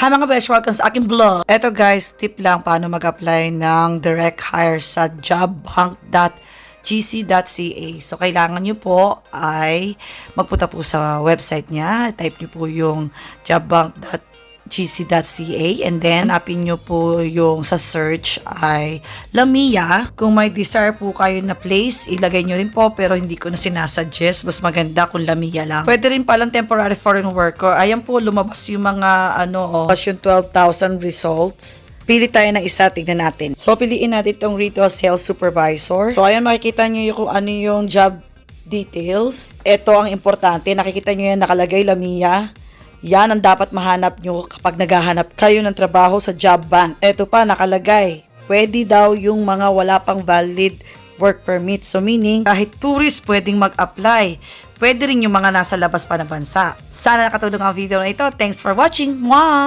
Hi mga besh, welcome sa aking vlog. Eto guys, tip lang paano mag-apply ng direct hire sa jobbank.gc.ca. So kailangan nyo po ay magpunta po sa website niya. Type nyo po yung jobbank.gc.ca and then hanapin nyo po yung sa search ay Lamia. Kung may desire po kayo na place, ilagay nyo rin po pero hindi ko na sinasuggest. Mas maganda kung Lamia lang. Pwede rin palang temporary foreign worker. Ayan po, lumabas yung mga yung 12,000 results. Pili tayo ng isa, tignan natin. So, piliin natin itong retail sales supervisor. So, ayan, makikita nyo yung kung ano yung job details. Ito ang importante. Nakikita nyo yan nakalagay, Lamia. Yan ang dapat mahanap nyo kapag naghahanap kayo ng trabaho sa job bank. Ito pa, nakalagay. Pwede daw yung mga wala pang valid work permit. So, meaning, kahit tourist pwedeng mag-apply. Pwede rin yung mga nasa labas pa ng bansa. Sana nakatulong ang video na ito. Thanks for watching. Mwah!